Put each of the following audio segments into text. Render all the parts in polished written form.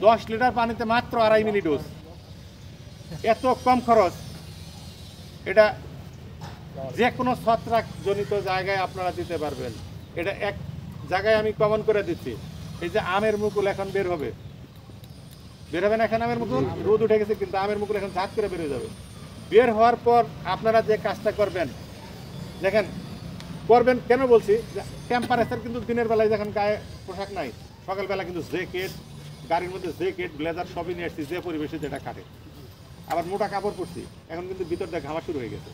10 litre পানিতে মাত্র 2.5 মিলি dose, এত কম খরচ। এটা যে কোনো ছত্রাক জনিত জায়গায় আপনারা দিতে পারবেন। এটা এক জায়গায় আমি কমন করে দিচ্ছি, এই যে আমের মুকুল এখন বের হবে না, এখন আমের মুকুল রোদ উঠে গেছে, কিন্তু আমের মুকুল এখন ঝাঁক করে বের হয়ে যাবে। বের হওয়ার পর আপনারা যে কাজটা করবেন, দেখেন করবেন কেন বলছি, টেম্পারেচার কিন্তু দিনের বেলায় যখন গায়ে পোশাক নাই, সকালবেলা কিন্তু জ্যাকেট, গাড়ির মধ্যে জ্যাকেট ব্লেজার সবই নিয়ে আসছি, যে পরিবেশে যেটা কাটে। আবার মোটা কাপড় পরছি, এখন কিন্তু ভিতর দিয়ে ঘামা শুরু হয়ে গেছে।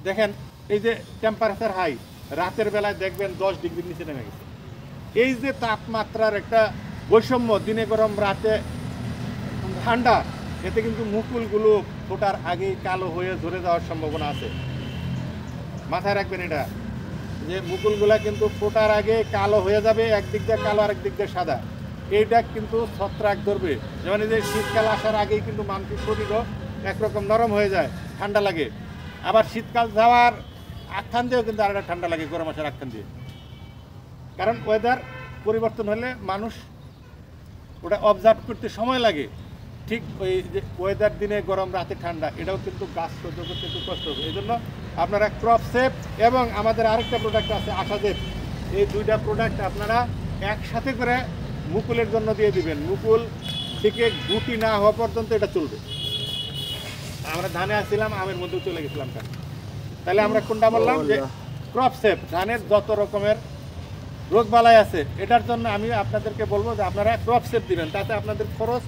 দেখেন এই যে টেম্পারেচার হাই, রাতের বেলায় দেখবেন 10 ডিগ্রির নিচে নেমে গেছে। এই যে তাপমাত্রার একটা বৈষম্য, দিনে গরম রাতে ঠান্ডা, এতে কিন্তু মুকুলগুলো ফোটার আগেই কালো হয়ে ঝরে যাওয়ার সম্ভাবনা আছে। মাথায় রাখবেন এটা, যে মুকুলগুলা কিন্তু ফোটার আগে কালো হয়ে যাবে, একদিক দিয়ে কালো আর একদিক দিয়ে সাদা। এইটা কিন্তু ছত্রাক ধরবে। যেমন এই যে শীতকাল আসার আগেই কিন্তু মানুষের শরীরও একরকম নরম হয়ে যায়, ঠান্ডা লাগে। আবার শীতকাল যাওয়ার আখ্যান দিয়েও কিন্তু আরেকটা ঠান্ডা লাগে, গরম আসার আখ্যান দিয়ে। কারণ ওয়েদার পরিবর্তন হলে মানুষ ওটা অবজার্ভ করতে সময় লাগে। ঠিক ওই যে ওয়েদার দিনে গরম রাতে ঠান্ডা, এটাও কিন্তু গাছ সহ্য করতে একটু কষ্ট হবে। এই জন্য আপনারা ক্রপ সেফ এবং আমাদের আরেকটা প্রোডাক্ট আছে আশাদেব, এই দুইটা প্রোডাক্ট আপনারা একসাথে করে মুকুলের জন্য দিয়ে দিবেন। মুকুল থেকে গুটি না হওয়া পর্যন্ত এটা চলবে। আমরা ধানে আসছিলাম, আমের মধ্যেও চলে গেছিলাম। তাহলে আমরা কোনটা বললাম যে ক্রপ সেফ, ধানের যত রকমের রোগ বালাই আছে এটার জন্য আমি আপনাদেরকে বলবো যে আপনারা ক্রপ সেফ দিবেন, তাতে আপনাদের খরচ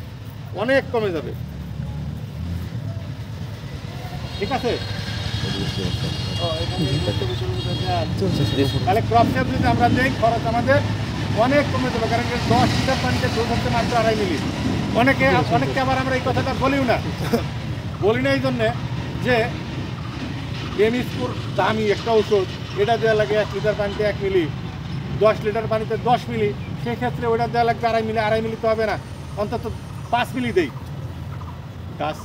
অনেক কমে যাবে। ঠিক আছে, তাহলে ক্রপ সেফ যদি আমরা দিই খরচ আমাদের অনেক কমে যাবে। কারণ 10 লিটার পানিতে ডোজ হচ্ছে মাত্র 2.5 মিলি। অনেককে আবার আমরা এই কথাটা বলিও না, বলি না এই জন্যে যে ডেমিস্কুর দামি একটা ওষুধ, এটা দেওয়া লাগে 1 লিটার পানিতে 1 মিলি, 10 লিটার পানিতে 10 মিলি, সেক্ষেত্রে ওটা দেওয়া লাগবে 2.5 মিলি। 2.5 মিলি তো হবে না, অন্তত 5 মিলি দেই, গাছ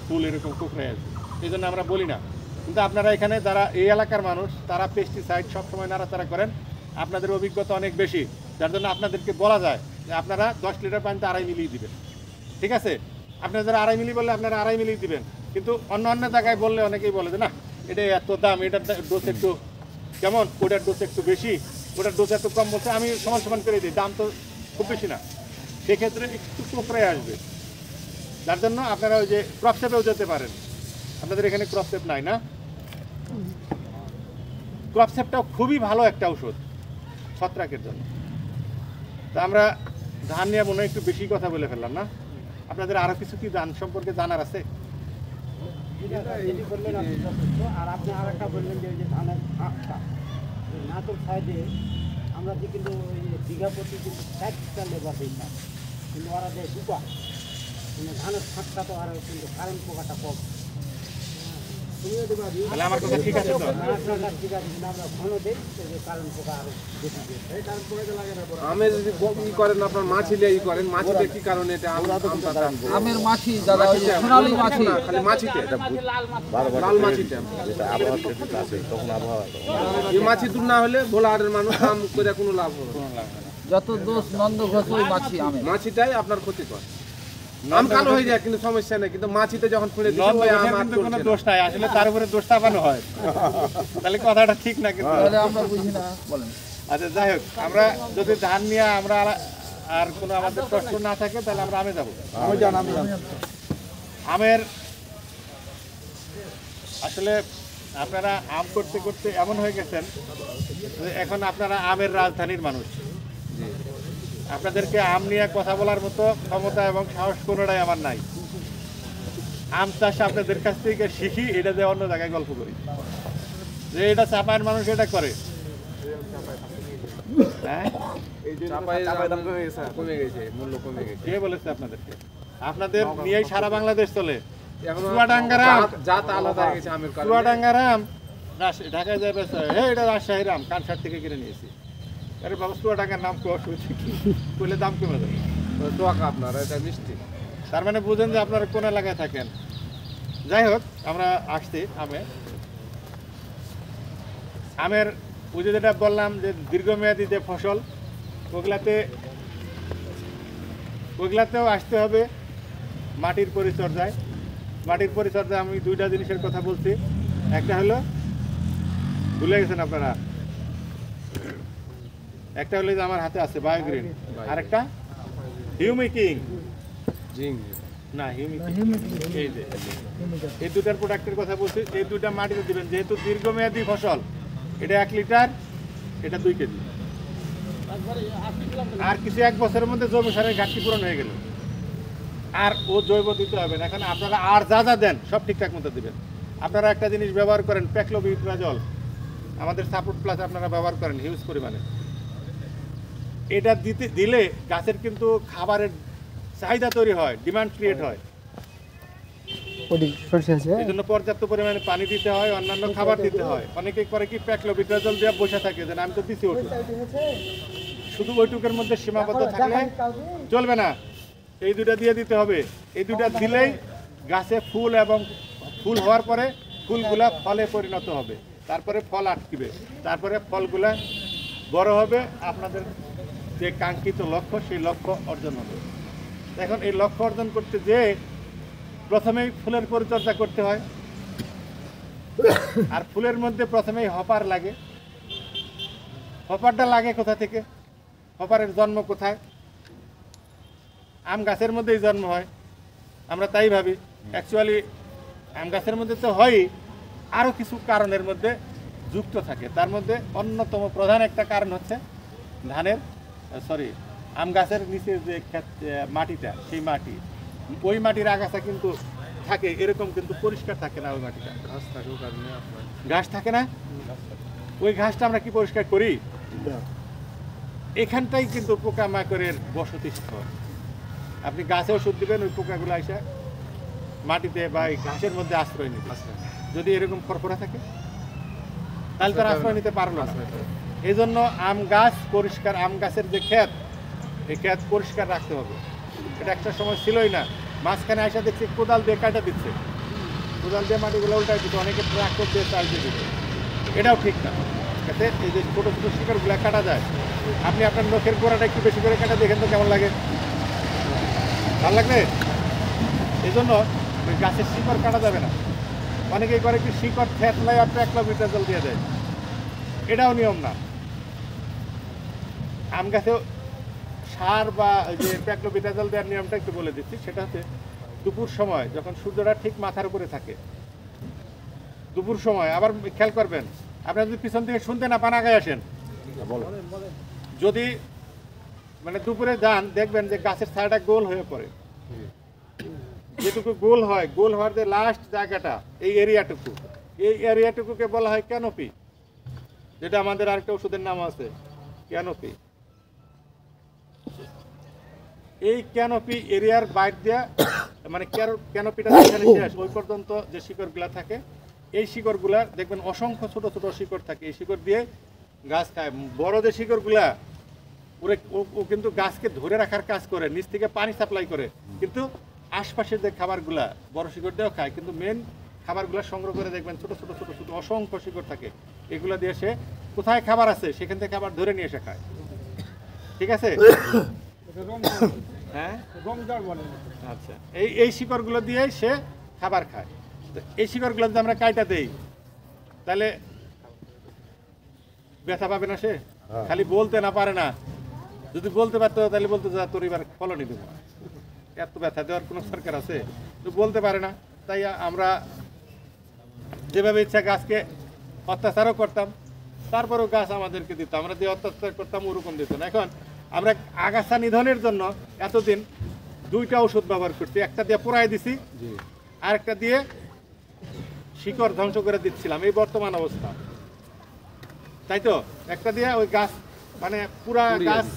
ফুল এরকম কোঁকড়ায় আসবে। এই জন্য আমরা বলি না। কিন্তু আপনারা এখানে যারা এই এলাকার মানুষ, তারা পেস্টিসাইড সবসময় নাড়াচাড়া করেন, আপনাদের অভিজ্ঞতা অনেক বেশি, যার জন্য আপনাদেরকে বলা যায় যে আপনারা 10 লিটার পানিতে 2.5 মিলি দিবেন। ঠিক আছে, আপনারা যারা 2.5 মিলি বললে আপনারা 2.5 মিলি দিবেন। কিন্তু অন্য জায়গায় বললে অনেকেই বলে যে না এটা এত দাম, এটার ডোজ একটু কেমন, ওটার ডোজ একটু বেশি, ওটার ডোজ একটু কম বলছে, আমি সমান করে দিই, দাম তো খুব বেশি না, সেক্ষেত্রে একটু কোঁকড়ায় আসবে। যার জন্য আপনারা ওই যে ক্রপ সেপেও যেতে পারেন। আপনাদের এখানে ক্রপ সেপ নাই না? ক্রপ সেপটাও খুবই ভালো একটা ঔষধ ছত্রাকের জন্য। তা আমরা ধান নিয়ে মনে হয় একটু বেশি কথা বলে ফেললাম না? আপনাদের আরো কিছু কি ধান সম্পর্কে জানার আছে? আর আপনি আর একটা বললেন যে ধানের আঁকটা নাটোর সাইডে আমরা যে কিন্তু বিঘা প্রতি কিন্তু 60টা লেবার দিতাম, কিন্তু ওরা দেয় দুপা, কিন্তু ধানের ফাঁকটা তো আর কিন্তু কারেন্ট পোকাটা কম। তাহলে আমার কথা ঠিক আছে তো? ঠিক আছে, কিন্তু আমরা ঘন দিই কারেন্ট পোকা আরো বেশি দিয়ে। আমের যদি ই করেন আপনার মাছিলে ই করেন, মাছিতে কি কারণে এটা আমের মাছি দাদা, ওই যে সোনালী মাছি না, খালি মাছিতে এটা লাল মাছিতে যেটা আবহাওয়া ক্ষেত্রে আছে, তখন আবহাওয়া এই মাছি দূর না হলে ভোলাহাটের মানুষ আম করে কোনো লাভ হবে না। যত দোষ নন্দ ঘোষ ওই মাছি আমের, মাছিটাই আপনার ক্ষতিকর। আম কালো হয়ে যায় কিন্তু সমস্যা নেই, কিন্তু মাছিতে যখন ফুলে দিচ্ছে ওই আম আর কিন্তু কোনো দোষ নাই, আসলে তার উপরে দোষ চাপানো হয়। তাহলে কথাটা ঠিক না কিন্তু। তাহলে আমরা বুঝি না, বলেন। আচ্ছা যাই হোক, আমরা যদি ধান নিয়ে আমরা আর কোনো আমাদের প্রশ্ন না থাকে তাহলে আমরা আমে যাবো। আমের আসলে আপনারা আম করতে করতে এমন হয়ে গেছেন যে এখন আপনারা আমের রাজধানীর মানুষ। আপনাদেরকে আম নিয়ে কথা বলার মতো ক্ষমতা এবং সাহস কোনোটাই আমার নাই। আম চাষ আপনাদের কাছ থেকে শিখি, এটা যে অন্য জায়গায় গল্প করি যে এটা চাপায়ের মানুষ এটা করে। হ্যাঁ, কমে গেছে, মূল্য কমে গেছে। কে বলেছে আপনাদেরকে? আপনাদের নিয়েই সারা বাংলাদেশ চলে। এখন চুয়াডাঙ্গার আম, জাত আলাদা হয়ে গেছে আমের কারণে। চুয়াডাঙ্গার আম ঢাকায় যাবে, এটা রাজশাহীর আম, কানসার থেকে কিনে নিয়েছি। আরে বাবা, চুয়াডাঙ্গার নাম কেউ অসুবিধা কি বললে দাম কমে যাবে। দোয়াকা আপনার এটা মিষ্টি, তার মানে বুঝেন যে আপনারা কোন এলাকায় থাকেন। যাই হোক, আমরা আসছি আমের ওই যে যেটা বললাম যে দীর্ঘমেয়াদী যে ফসল, ওগুলাতে ওইগুলাতেও আসতে হবে মাটির পরিচর্যায়। মাটির পরিচর্যায় আমি দুইটা জিনিসের কথা বলছি, একটা হলো ভুলে গেছেন আপনারা, একটা হলো যে আমার হাতে আছে বায়োগ্রিন, আর একটা হিউমিকিং জিঙ্ক না হিউমিকিং, এই যে এই দুটার প্রোডাক্টের কথা বলছি। এই দুইটা মাটিতে দিবেন, যেহেতু দীর্ঘমেয়াদী ফসল, এটা 1 লিটার, এটা 2 কেজি। আর কিছু 1 বছরের মধ্যে জৈব সারের ঘাটতি পূরণ হয়ে গেল, আর ও জৈব দিতে হবে না। এখন আপনারা আর যা যা দেন সব ঠিকঠাক মতো দিবেন। আপনারা একটা জিনিস ব্যবহার করেন, প্যাক্লোবিউট্রাজল, আমাদের সাপোর্ট প্লাস আপনারা ব্যবহার করেন হিউজ পরিমাণে। এটা দিলে গাছের কিন্তু খাবারের চাহিদা তৈরি হয়, ডিমান্ড ক্রিয়েট হয়। এই জন্য পর্যাপ্ত পরিমাণে পানি দিতে হয়, অন্যান্য খাবার দিতে হয়। অনেকে করে কি প্যাক্লোবিউট্রাজল দিয়ে বসে থাকে, যে আমি তো দিচ্ছি ওটুক, শুধু ওইটুকের মধ্যে সীমাবদ্ধ থাকলে চলবে না। এই দুটা দিয়ে দিতে হবে। এই দুটা দিলেই গাছে ফুল, এবং ফুল হওয়ার পরে ফুলগুলা ফলে পরিণত হবে, তারপরে ফল আটকিবে, তারপরে ফলগুলা বড় হবে, আপনাদের যে কাঙ্ক্ষিত লক্ষ্য সেই লক্ষ্য অর্জন হবে। এখন এই লক্ষ্য অর্জন করতে যে প্রথমেই ফুলের পরিচর্যা করতে হয়, আর ফুলের মধ্যে প্রথমেই হপার লাগে। হপারটা লাগে কোথা থেকে? হপারের জন্ম কোথায়? আম গাছের মধ্যেই জন্ম হয়, আমরা তাই ভাবি। অ্যাকচুয়ালি আম গাছের মধ্যে তো হয়ই, আরও কিছু কারণের মধ্যে যুক্ত থাকে। তার মধ্যে অন্যতম প্রধান একটা কারণ হচ্ছে আম গাছের নিচে যে মাটিটা, সেই মাটি, ওই মাটির আগাছা কিন্তু থাকে এরকম, কিন্তু পরিষ্কার থাকে না ওই মাটিটা। ঘাস থাকার কারণে আপনার ঘাস থাকে না, ওই ঘাসটা আমরা কি পরিষ্কার করি? এখানটাই কিন্তু পোকামাকড়ের বসতি স্থল। আপনি গাছে ওষুধ দিবেন, ওই পোকাগুলো এসে মাটিতে বা এই ঘাসের মধ্যে আশ্রয় নিতে। যদি এরকম খরখরা থাকে তাহলে তার আশ্রয় নিতে পারলো না। এই জন্য আম গাছ পরিষ্কার, আম গাছের যে ক্ষেত, এই ক্ষেত পরিষ্কার রাখতে হবে। এটা একটা সময় ছিলই না, মাঝখানে এসে দেখছি কোদাল দিয়ে কাটা দিচ্ছে, কোদাল দিয়ে মাটিগুলো উল্টাই দিচ্ছে, অনেকে ট্রাক্টর দিয়ে চাল দিয়ে দিচ্ছে। এটাও ঠিক না। যাতে এই যে ছোটো ছোটো শিকড়গুলো কাটা যায়, আপনি আপনার নখের গোড়াটা একটু বেশি করে কাটা দেখেন তো কেমন লাগে, ভালো লাগবে? এই জন্য ওই গাছের শিকড় কাটা যাবে না। অনেকেই করে কি শিকড় থেতলায় আর প্যাক্লোবিউট্রাজল দিয়ে দেয়, এটাও নিয়ম না। আম গাছেও সার বা যে প্যাক্লোবিউট্রাজল দেওয়ার নিয়মটা একটু বলে দিচ্ছি। সেটা হচ্ছে দুপুর সময়, যখন সূর্যটা ঠিক মাথার উপরে থাকে, দুপুর সময়, আবার খেয়াল করবেন, আপনারা যদি পিছন থেকে শুনতে না পান আগায় আসেন, যদি মানে দুপুরে যান দেখবেন যে গাছের ছায়াটা গোল হয়ে পড়ে। যেটুকু গোল হয়, গোল হওয়ার যে লাস্ট জায়গাটা, এই এরিয়াটুকুকে বলা হয় ক্যানোপি, যেটা আমাদের আরেকটা ওষুধের নাম আছে ক্যানোপি। এই ক্যানোপি এরিয়ার বাইর দিয়ে, মানে ক্যানোপিটা যেখানে শেষ ওই পর্যন্ত যে শিকড়গুলা থাকে, এই শিকড়গুলা দেখবেন অসংখ্য ছোট ছোট শিকড় থাকে। এই শিকড় দিয়ে গাছ খায়। বড় যে শিকড়গুলা ও কিন্তু গাছকে ধরে রাখার কাজ করে, নিচ থেকে পানি সাপ্লাই করে, কিন্তু আশপাশের যে খাবারগুলা বড় শিকড় দিয়েও খায়, কিন্তু মেন খাবারগুলো সংগ্রহ করে দেখবেন ছোট ছোট ছোট ছোট অসংখ্য শিকড় থাকে। এগুলো দিয়ে সে কোথায় খাবার আছে সেখান থেকে খাবার ধরে নিয়ে এসে খায়। ঠিক আছে? হ্যাঁ, আচ্ছা, এই শিকড়গুলো দিয়ে সে খাবার খায়। তো এই শিকড়গুলো যদি আমরা কাইটা দেই তাহলে ব্যথা পাবে না সে? খালি বলতে না পারে না, যদি বলতে পারতো তাহলে বলতো যা তোর এবার ফলনই দেবো। এত ব্যথা দেওয়ার কোনো সরকার আছে? তো বলতে পারে না। তাই আমরা যেভাবে ইচ্ছা গাছকে অত্যাচারও করতাম, তারপরেও গাছ আমাদেরকে দিত। আমরা যে অত্যাচার করতাম ওরকম দিত না। এখন আমরা আগাছা নিধনের জন্য এতদিন 2টা ওষুধ ব্যবহার করছি। একটা দিয়ে পোড়াই দিছি, আর একটা দিয়ে শিকড় ধ্বংস করে দিচ্ছিলাম। এই বর্তমান অবস্থা, তাই তো? একটা দিয়ে ওই গাছ মানে পুরা গাছ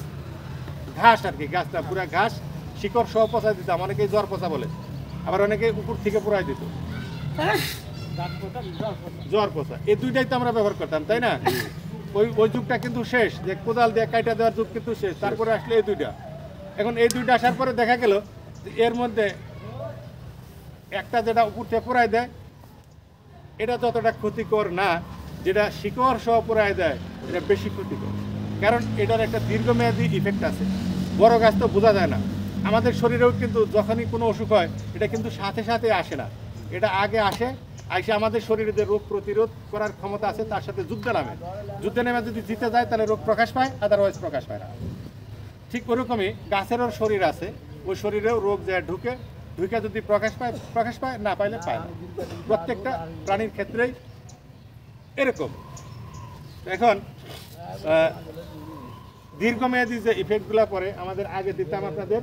ঘাস আর কি, গাছটা পুরা ঘাস শিকড় সহ পচা দিতাম। অনেকেই জ্বর পচা বলে, আবার অনেকে উপর থেকে পোড়াই দিত জ্বর পচা। এই 2টাই তো আমরা ব্যবহার করতাম, তাই না? ওই যুগটা কিন্তু শেষ, যে কোদাল দিয়ে কাইটা দেওয়ার যুগ কিন্তু শেষ। তারপরে আসলে এই 2টা। এখন এই 2টা আসার পরে দেখা গেল এর মধ্যে একটা যেটা উপর থেকে পোড়াই দেয়, এটা যতটা ক্ষতিকর না, যেটা শিকড় সহ পোড়াই দেয় এটা বেশি ক্ষতিকর। কারণ এটার একটা দীর্ঘমেয়াদী ইফেক্ট আছে। বড় গাছ তো বোঝা যায় না, আমাদের শরীরেও কিন্তু যখনই কোনো অসুখ হয় এটা কিন্তু সাথে সাথে আসে না, এটা আগে আসে আমাদের শরীরে যে রোগ প্রতিরোধ করার ক্ষমতা আছে তার সাথে যুদ্ধে নামে, যুদ্ধে নেমে যদি জিতে যায় তাহলে রোগ প্রকাশ পায়, আদারওয়াইজ প্রকাশ পায় না। ঠিক ওরকমই গাছেরও শরীর আছে, ওই শরীরেও রোগ যায় ঢুকে যদি প্রকাশ পায়, না পাইলে পায় না। প্রত্যেকটা প্রাণীর ক্ষেত্রেই এরকম। এখন দীর্ঘমেয়াদী যে ইফেক্টগুলো পরে আমাদের আগে দিতাম আপনাদের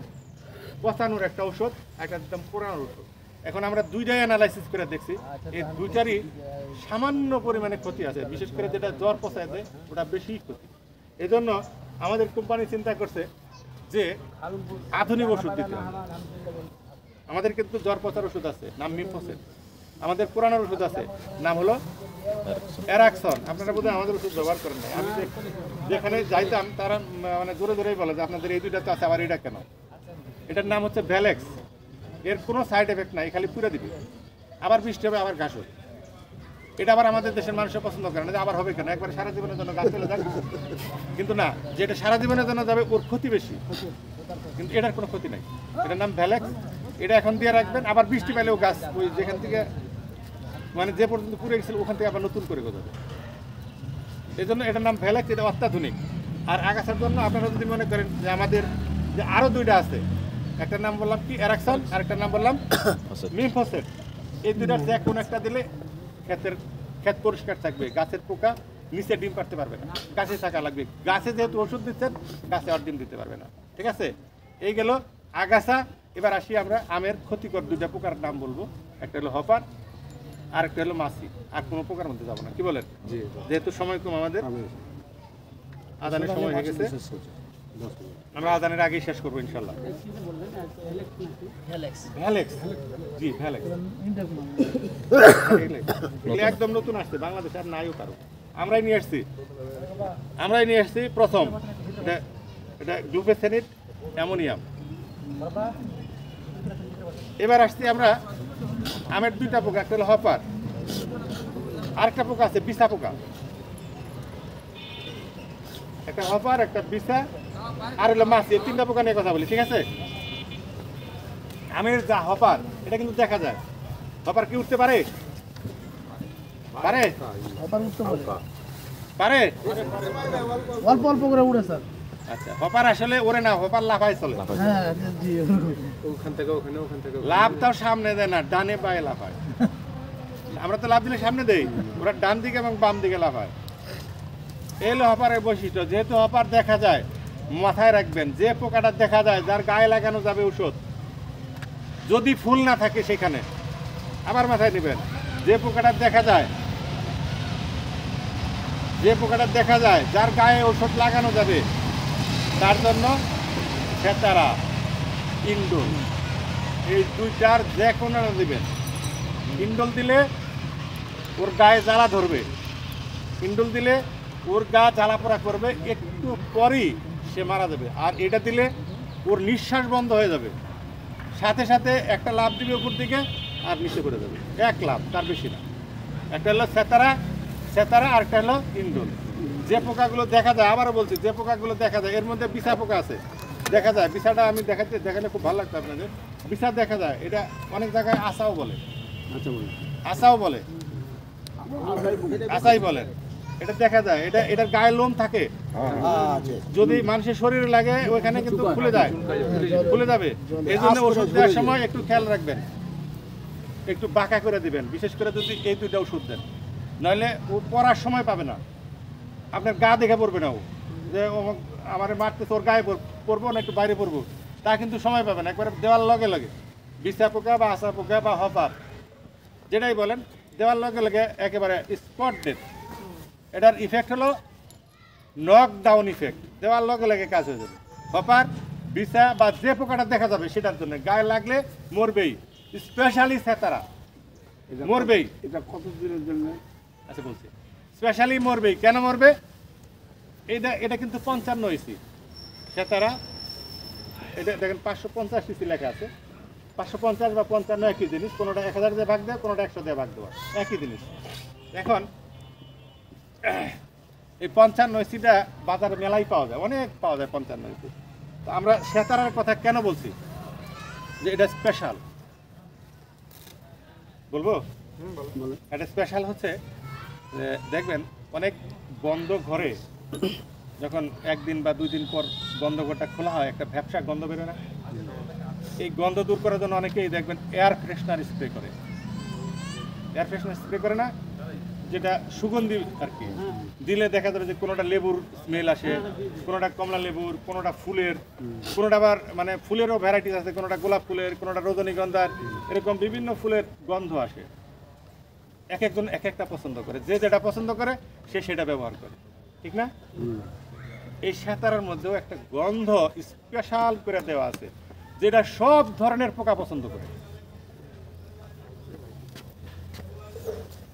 পচানোর একটা ওষুধ, একটা দিতাম পোড়ানোর ওষুধ। এখন আমরা দুইটাই অ্যানালাইসিস করে দেখছি এই দুইটারই সামান্য পরিমাণে ক্ষতি আছে, বিশেষ করে যেটা জ্বর পচায় দেয় ওটা বেশি ক্ষতি। এই জন্য আমাদের কোম্পানি চিন্তা করছে যে আধুনিক ওষুধ দিতে হবে। আমাদের কিন্তু জ্বর পচার ওষুধ আছে, নাম মিমফোসেট। আমাদের পুরানোর ওষুধ আছে, নাম হলো অ্যারাক্সন। আপনারা বোধহয় আমাদের ওষুধ ব্যবহার করেন না। আমি যেখানে যাইতাম তারা মানে জোরে জোরেই বলে যে আপনাদের এই দুইটা তো আছে, আবার এটা কেন? এটার নাম হচ্ছে ভ্যালেক্স। এর কোনো সাইড এফেক্ট নাই, খালি পুরে দিবে, আবার বৃষ্টি হবে, আবার ঘাস হবে। এটা আবার আমাদের দেশের মানুষের পছন্দ করে না যে আবার হবে কেন, একবার সারা জীবনের জন্য গাছ চলে যাক। কিন্তু না, যেটা সারা জীবনের জন্য যাবে ওর ক্ষতি বেশি, কিন্তু এটার কোনো ক্ষতি নাই। এটার নাম ভ্যালেক্স। এটা এখন দিয়ে রাখবেন, আবার বৃষ্টি পেলেও গাছ ওই যেখান থেকে মানে যে পর্যন্ত পুড়ে গেছিল ওখান থেকে আবার নতুন করে গজাবে। এই জন্য এটার নাম ভ্যালেক্স, এটা অত্যাধুনিক। আর আগাছার জন্য আপনারা যদি মনে করেন যে আমাদের যে আরও দুইটা আছে, একটার নাম বললাম কি অ্যারাক্সন, আর একটার নাম বললাম মিমফোসেট। এই দুইটার যে কোনো একটা দিলে ক্ষেত পরিষ্কার থাকবে, গাছের পোকা নিচে ডিম পাড়তে পারবে না, গাছে থাকা লাগবে। গাছে যেহেতু ওষুধ দিচ্ছেন, গাছে আর ডিম দিতে পারবে না। ঠিক আছে, এই গেল আগাছা। এবার আসি আমরা আমের ক্ষতিকর দুইটা পোকার নাম বলবো, একটা হলো হপার আর একটা হলো মাছি। আর কোনো পোকার মধ্যে যাবো না, কি বলেন? যেহেতু সময় কম আমাদের, আদানের সময় হয়ে গেছে, আমরা আদানের আগেই শেষ করবো ইনশাল্লাহ। ভ্যালেক্স, জি ভ্যালেক্স একদম নতুন আসছে বাংলাদেশে, আর নাইও কারো। আমরাই নিয়ে আসছি প্রথম। এটা গ্লুফেসেনিট অ্যামোনিয়াম। এবার আসছি আমরা আমের দুইটা পোকা, একটা হলো হপার, আরেকটা পোকা আছে বিছা পোকা। একটা হপার, একটা বিছা, আর হলো মাছি। এই তিনটা পোকা নিয়ে কথা বলি, ঠিক আছে? আমের যা হপার, এটা কিন্তু দেখা যায়। হপার কি উঠতে পারে? পারে পারে অল্প অল্প করে উড়ে স্যার। আচ্ছা, হপার আসলে ওরে না, হপার লাফায় চলে। হ্যাঁ জি, ওখান থেকে ওখানে, ওখান থেকে লাভ তাও সামনে দেয় না, ডানে বায়ে লাফায়। আমরা তো লাভ দিলে সামনে দেই, ওরা ডান দিকে এবং বাম দিকে লাফায়। এই হলো হপারের বৈশিষ্ট্য। যেহেতু হপার দেখা যায়, মাথায় রাখবেন যে পোকাটা দেখা যায়, যার গায়ে লাগানো যাবে ওষুধ, যদি ফুল না থাকে সেখানে, আবার মাথায় নেবেন, যে পোকাটা দেখা যায়, যার গায়ে ওষুধ লাগানো যাবে, তার জন্য সেতারা, ইন্ডোল, এই দুইটার যে কোনো দিবেন। ইন্ডোল দিলে ওর গায়ে জ্বালা ধরবে, ইন্ডোল দিলে ওর গা জ্বালা পোড়া করবে, একটু পরই সে মারা যাবে। আর এটা দিলে ওর নিঃশ্বাস বন্ধ হয়ে যাবে, সাথে সাথে একটা লাফ দিবে উপর দিকে আর নিচে পড়ে যাবে। এক লাফ, তার বেশি না। একটা হলো সেতারা আর একটা হলো ইন্ডোল। যে পোকাগুলো দেখা যায়, আবারও বলছি, যে পোকাগুলো দেখা যায়, এর মধ্যে বিছা পোকা আছে, দেখা যায়। বিছাটা আমি দেখালে খুব ভালো লাগতো আপনাদের। বিছা দেখা যায়, এটা অনেক জায়গায় আশাও বলে, আশাই বলে, এটা দেখা যায়। এটার গায়ে লোম থাকে, যদি মানুষের শরীরে লাগে ওইখানে কিন্তু খুলে যাবে। এই জন্য ওষুধ দেওয়ার সময় একটু খেয়াল রাখবেন, একটু বাঁকা করে দিবেন, বিশেষ করে যদি এই দুইটা ওষুধ দেন, নইলে ও পড়ার সময় পাবে না, আপনার গা দেখে পড়বে না। ও যে আমার মারতেছে, ওর গায়ে পড়বো না একটু বাইরে পড়বো, তা কিন্তু সময় পাবে না। একবারে দেওয়ার লগে লগে বিছা পোকা বা আশা পোকা বা হপার যেটাই বলেন, দেওয়ার লগে লগে একেবারে স্পট ডেট। এটার ইফেক্ট হলো নকডাউন ইফেক্ট, দেওয়ার লগে লগে কাজ হয়ে যাবে। হপার, বিছা বা যে পোকাটা দেখা যাবে সেটার জন্য গায়ে লাগলে মরবেই, স্পেশালি সেতারা মরবেই। এটা কত দিনের জন্য? আচ্ছা বলছি, স্পেশালি মরবেই। কেন মরবে? এটা কিন্তু 55 ইসি সেতারা। এটা দেখেন 550 ইসি লেখা আছে। 550 বা 55 একই জিনিস, কোনোটা 1000 দিয়ে ভাগ দেওয়া, কোনোটা 100 দিয়ে ভাগ দেওয়া, একই জিনিস। এখন এই 55 ইসিটা বাজারে মেলাই পাওয়া যায়, অনেক পাওয়া যায় 55 ইসি। তো আমরা সেতারার কথা কেন বলছি? যে এটা স্পেশাল, বলবো এটা স্পেশাল হচ্ছে যে দেখবেন অনেক বন্ধ ঘরে যখন একদিন বা 2 দিন পর বন্ধ ঘরটা খোলা হয় একটা ভ্যাপসা গন্ধ বেরোয় না, এই গন্ধ দূর করার জন্য অনেকেই দেখবেন এয়ার ফ্রেশনার স্প্রে করে, এয়ার ফ্রেশনার স্প্রে করে না, যেটা সুগন্ধি আর কি, দিলে দেখা যাবে যে কোনোটা লেবুর স্মেল আসে, কোনোটা কমলা লেবুর, কোনোটা ফুলের, কোনোটা আবার মানে ফুলেরও ভ্যারাইটিস আছে, কোনোটা গোলাপ ফুলের, কোনোটা রজনীগন্ধার, এরকম বিভিন্ন ফুলের গন্ধ আসে। এক একজন এক একটা পছন্দ করে, যে যেটা পছন্দ করে সে সেটা ব্যবহার করে, ঠিক না? এই সেতারার মধ্যেও একটা গন্ধ স্পেশাল করে দেওয়া আছে যেটা সব ধরনের পোকা পছন্দ করে।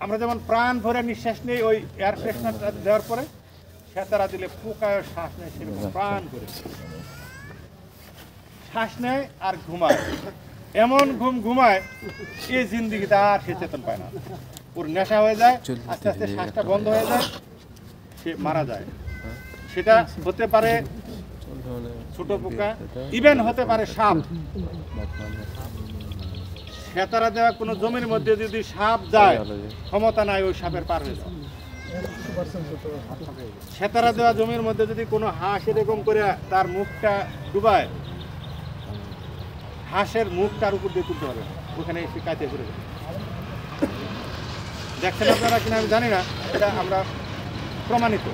আমরা যেমন প্রাণ ভরে নিঃশ্বাস নেই ওই এয়ার ফ্রেশনারটা দেওয়ার পরে, সেতারা দিলে পোকায় শ্বাস নেয় সেরকম প্রাণ করে শ্বাস নেয় আর ঘুমায়, এমন ঘুমায় এই জিন্দিগিতে আর সে চেতন পায় না, ওর নেশা হয়ে যায়, আস্তে আস্তে শ্বাসটা বন্ধ হয়ে যায়, সে মারা যায়। সেটা হতে পারে ছোট পোকা, ইভেন হতে পারে সাপ। সেতারা দেওয়া কোনো জমির মধ্যে যদি সাপ যায়, ক্ষমতা নাই ওই সাপের পার হয়ে যায়। সেতারা দেওয়া জমির মধ্যে যদি কোনো হাঁস এরকম করে তার মুখটা ডুবায়, হাঁসের মুখটার উপর দিয়ে তুলতে পারবে না, ওখানে এসে কাঁচে ঘুরে যাবে। দেখছেন আপনারা কিনা আমি জানি না, এটা আমরা প্রমাণিত।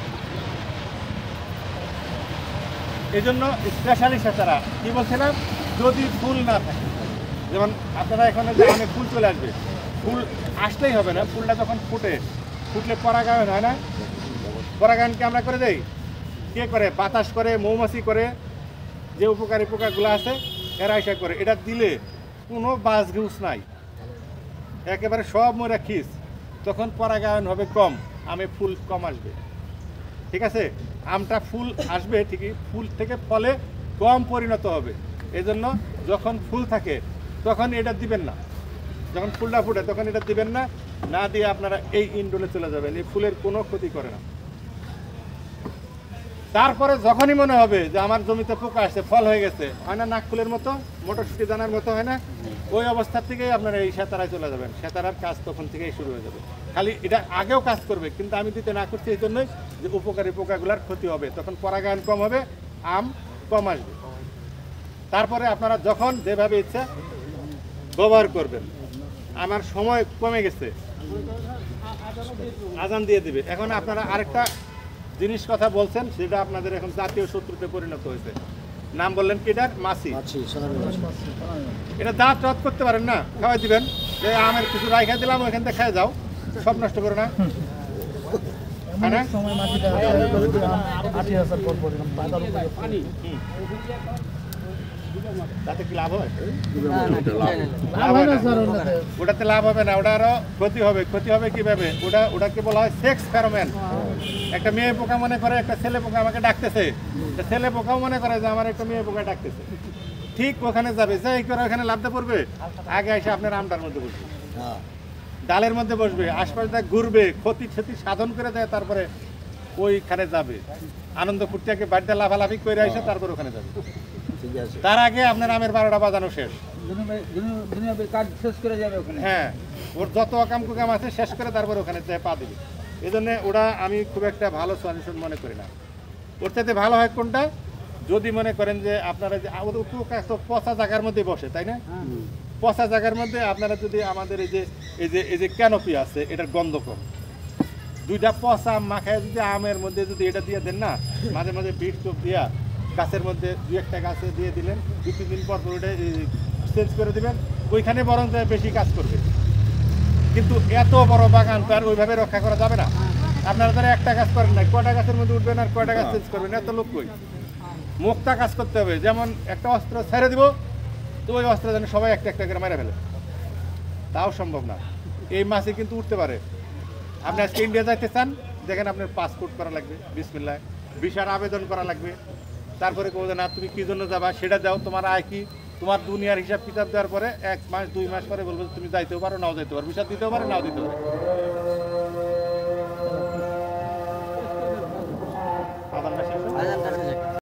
এই জন্য স্পেশালি সেতারা কি বলছিলাম, যদি ফুল না থাকে, যেমন আপনারা এখানে যে অনেক ফুল চলে আসবে, ফুল আসলেই হবে না, ফুলটা যখন ফুটলে পরাগায়ন হয় না, পরাগায়নকে আমরা করে দেই, কে করে? বাতাস করে, মৌমাছি করে, যে উপকারী পোকাগুলো আছে এরা এসে করে। এটা দিলে কোনো বাস ঘুষ নাই, একেবারে সব মরে খিস, তখন পরাগায়ন হবে কম, আমে ফুল কম আসবে, ঠিক আছে? আমটা ফুল আসবে ঠিকই, ফুল থেকে ফলে কম পরিণত হবে। এই জন্য যখন ফুল থাকে তখন এটা দিবেন না, যখন ফুলটা ফুটে তখন এটা দিবেন না, না দিয়ে আপনারা এই ইনডোরে চলে যাবেন, এই ফুলের কোনো ক্ষতি করে না। তারপরে যখনই মনে হবে যে আমার জমিতে পোকা আসছে, ফল হয়ে গেছে, হয় না নাক ফুলের মতো, মটরশুঁটি দানার মতো হয় না, ওই অবস্থার থেকেই আপনারা এই সেতারায় চলে যাবেন, সেতারার কাজ তখন থেকেই শুরু হয়ে যাবে। খালি এটা আগেও কাজ করবে, কিন্তু আমি দিতে না করছি এই জন্যই যে উপকারী পোকাগুলার ক্ষতি হবে, তখন পরাগায়ন কম হবে, আম কম আসবে। তারপরে আপনারা যখন যেভাবে ইচ্ছা ব্যবহার করবেন। আমার সময় কমে গেছে, আজান দিয়ে দিবে। এখন আপনারা আরেকটা জিনিস কথা বলছেন, সেটা আপনাদের এখন জাতীয় শত্রুতে পরিণত হয়েছে। নাম বললেন কি? এটার মাছি। এটা দাঁত রদ করতে পারেন না, খাওয়াই দিবেন, যে আমের কিছু রাইখা দিলাম ওইখান থেকে খেয়ে যাও, সব নষ্ট করো না, হয় না? তাতে কি লাভ হয়? ওটাতে লাভ হবে না, ওটা আরো ক্ষতি হবে। ক্ষতি হবে কিভাবে? ওটাকে বলা হয় সেক্স ফেরোমেন। একটা মেয়ে পোকা মনে করে একটা ছেলে পোকা আমাকে ডাকতেছে, ছেলে পোকাও মনে করে যে আমার একটা মেয়ে পোকা ডাকতেছে, ঠিক ওখানে যাবে, যাই করে ওখানে লাভতে পড়বে, আগে এসে আপনার আমটার মধ্যে বসবে, ডালের মধ্যে বসবে, আশপাশ দিয়ে ঘুরবে, ক্ষতি সাধন করে দেয়, তারপরে ওইখানে যাবে, আনন্দ ফুর্তিকে বাড়িতে লাফালাফি করে এসে তারপর ওখানে যাবে। তার আগে আপনার আমের 12টা বাজানো শেষ, কাজ শেষ করে যাবে ওখানে। হ্যাঁ, ওর যত অকাম কুকাম আছে শেষ করে তারপর ওখানে যেয়ে পা দিবে। এই জন্য ওরা আমি খুব একটা ভালো সলিউশন মনে করি না। ওর চাইতে ভালো হয় কোনটা? যদি মনে করেন যে আপনারা যে পোকা তো পচা জায়গার মধ্যে বসে, তাই না? পচা জায়গার মধ্যে আপনারা যদি আমাদের এই যে ক্যানোপি আছে, এটার গন্ধ কম, 2টা পচা মাখায় যদি আমের মধ্যে যদি এটা দিয়ে দেন না, মাঝে মাঝে বিট চোপ দিয়া গাছের মধ্যে 2-1টা গাছে দিয়ে দিলেন, 2-3 দিন পর ওটা চেঞ্জ করে দিবেন, ওইখানে বরং বেশি কাজ করবে। কিন্তু এত বড় বাগান তো আর ওইভাবে রক্ষা করা যাবে না। আপনারা তারা একটা কাজ করেন না, কয়টা গাছের মধ্যে উঠবেন আর কয়টা গাছ চেঞ্জ করবেন, এত লোক কই? মুক্তা কাজ করতে হবে। যেমন একটা অস্ত্র ছেড়ে দিব, তো ওই অস্ত্র যেন সবাই একটা একটা করে মেরে ফেলে, তাও সম্ভব না। এই মাছে কিন্তু উঠতে পারে। আপনি আজকে ইন্ডিয়া যাইতে চান, দেখেন আপনার পাসপোর্ট করা লাগবে, বিসমিল্লাহ, ভিসার আবেদন করা লাগবে, তারপরে কেউ না তুমি কী জন্য যাবা সেটা দাও, তোমার আয় কি, তোমার দুনিয়ার হিসাব কিতাব দেওয়ার পরে 1 মাস 2 মাস পরে বলবো তুমি যাইতেও পারো নাও যাইতে পারো, ভিসা দিতেও পারে নাও দিতে পারে।